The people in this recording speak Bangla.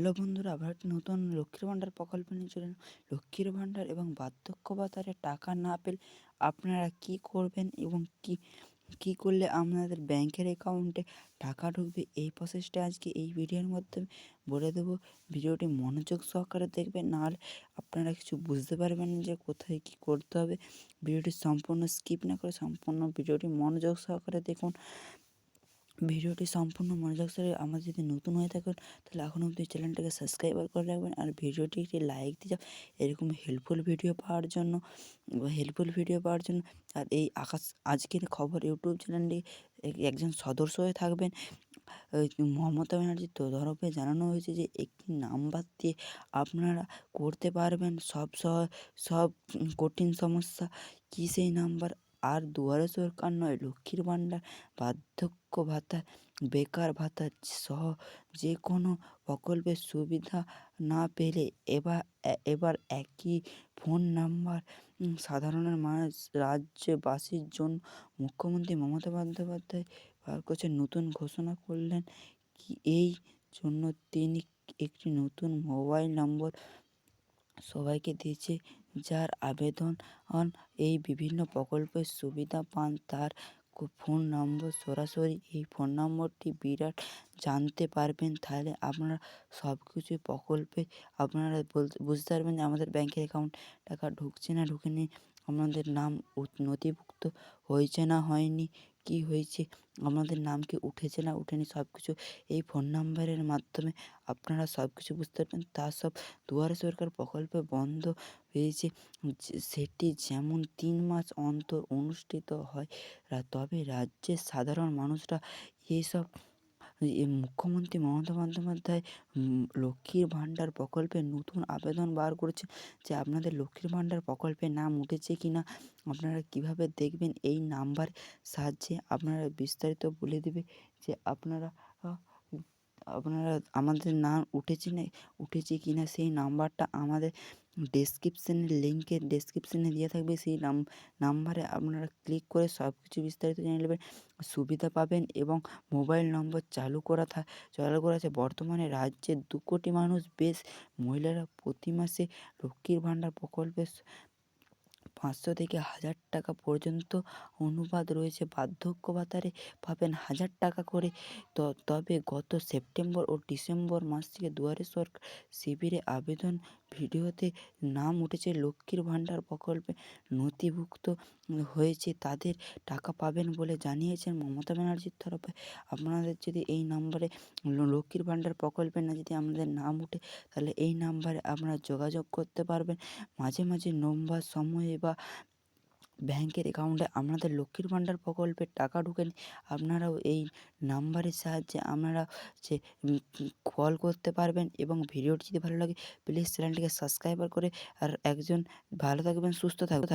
হ্যালো বন্ধুরা, আবার একটা নতুন লক্ষ্মীর ভাণ্ডার প্রকল্প নিয়ে চলে এলাম। লক্ষ্মীর ভাণ্ডার এবং বার্ধক্য ভাতারে টাকা না পেলে আপনারা কি করবেন এবং কি করলে আপনাদের ব্যাংকের অ্যাকাউন্টে টাকা ঢুকবে, এই প্রসেসটা আজকে এই ভিডিওর মাধ্যমে বলে দেবো। ভিডিওটি মনোযোগ সহকারে দেখবেন, নাহলে আপনারা কিছু বুঝতে পারবেন না যে কোথায় কি করতে হবে। ভিডিওটি সম্পূর্ণ স্কিপ না করে সম্পূর্ণ ভিডিওটি মনোযোগ সহকারে দেখুন। ভিডিওটি সম্পূর্ণ মনোযোগ সহকারে, আমার যদি নতুন হয়ে থাকেন তাহলে এখন অবধি চ্যানেলটাকে সাবস্ক্রাইব করে রাখবেন আর ভিডিওটি একটি লাইক দিয়ে যাও এরকম হেল্পফুল ভিডিও পাওয়ার জন্য। আর এই আজকের খবর ইউটিউব চ্যানেলটি একজন সদস্য হয়ে থাকবেন। মমতা ব্যানার্জির তরফে জানানো হয়েছে যে একটি নাম্বার দিয়ে আপনারা করতে পারবেন সব কঠিন সমস্যা। কী সেই নাম্বার? আর দুয়ারে সরকার নয়, লক্ষ্মীর ভাণ্ডার, বার্ধক্য ভাতা, বেকার ভাতা সহ যে কোনো প্রকল্পের সুবিধা না পেলে এবার একই ফোন নাম্বার সাধারণের মানুষ রাজ্যবাসীর জন্য মুখ্যমন্ত্রী মমতা বন্দ্যোপাধ্যায় বার করছেন, নতুন ঘোষণা করলেন। এই জন্য তিনি একটি নতুন মোবাইল নম্বর সবাইকে দিয়েছে, যার আবেদন এই বিভিন্ন প্রকল্পের সুবিধা পান তার ফোন নম্বর। সরাসরি এই ফোন নম্বরটি বিরাট জানতে পারবেন, তাহলে আপনারা সব কিছু প্রকল্পে আপনারা বুঝতে পারবেন যে আমাদের ব্যাংকের অ্যাকাউন্ট টাকা ঢুকছে না ঢুকেনি, আমাদের নাম নথিভুক্ত হয়েছে না হয়নি, কি হয়েছে, আমাদের নাম কি উঠেছে না উঠেনি, সব কিছু এই ফোন নাম্বারের মাধ্যমে আপনারা সব কিছু বুঝতে পারবেন। তা সব দুয়ারে সরকার প্রকল্পে বন্ধ হয়েছে, সেটি যেমন 3 মাস অন্তর অনুষ্ঠিত হয়। তবে রাজ্যের সাধারণ মানুষরা এইসব মুখ্যমন্ত্রী মমতা বন্দ্যোপাধ্যায় লক্ষ্মীর ভাণ্ডার প্রকল্পে নতুন আবেদন বার করেছে যে আপনাদের লক্ষ্মীর ভাণ্ডার প্রকল্পে নাম উঠেছে কি না আপনারা কীভাবে দেখবেন। এই নাম্বার সাহায্যে আপনারা বিস্তারিত বলে দেবে যে আপনারা আমাদের নাম উঠেছে কি না। সেই নাম্বারটা আমাদের ডেসক্রিপশনে দেওয়া থাকবে। সেই নাম্বারে আপনারা ক্লিক করে সব কিছু বিস্তারিত জেনে নেবেন, সুবিধা পাবেন। এবং মোবাইল নম্বর চালু করা আছে। বর্তমানে রাজ্যের 2 কোটি মানুষ মহিলারা প্রতি মাসে লক্ষ্মীর ভাণ্ডার প্রকল্পে 500 থেকে 1000 টাকা পর্যন্ত অনুপাত রয়েছে। বার্ধক্য ভাতারে পাবেন 1000 টাকা করে। তবে গত সেপ্টেম্বর ও ডিসেম্বর মাস থেকে দুয়ারে সরকার শিবিরে আবেদন ভিডিওতে নাম উঠেছে লক্ষ্মীর ভাণ্ডার প্রকল্পে নথিভুক্ত হয়েছে, তাদের টাকা পাবেন বলে জানিয়েছেন মমতা ব্যানার্জির তরফে। আপনাদের যদি এই নাম্বারে লক্ষ্মীর ভাণ্ডার প্রকল্পে যদি আমাদের নাম উঠে, তাহলে এই নাম্বারে আপনারা যোগাযোগ করতে পারবেন। মাঝে মাঝে নম্বর সময়ে বা ব্যাংকের অ্যাকাউন্টে আপনাদের লক্ষ্মীর ভাণ্ডার প্রকল্পের টাকা ঢোকেনি, আপনারাও এই নাম্বারের সাহায্যে আপনারা যে কল করতে পারবেন। এবং ভিডিওটি যদি ভালো লাগে প্লিজ চ্যানেলটিকে সাবস্ক্রাইব করে আর একজন ভালো থাকবেন, সুস্থ থাকবেন।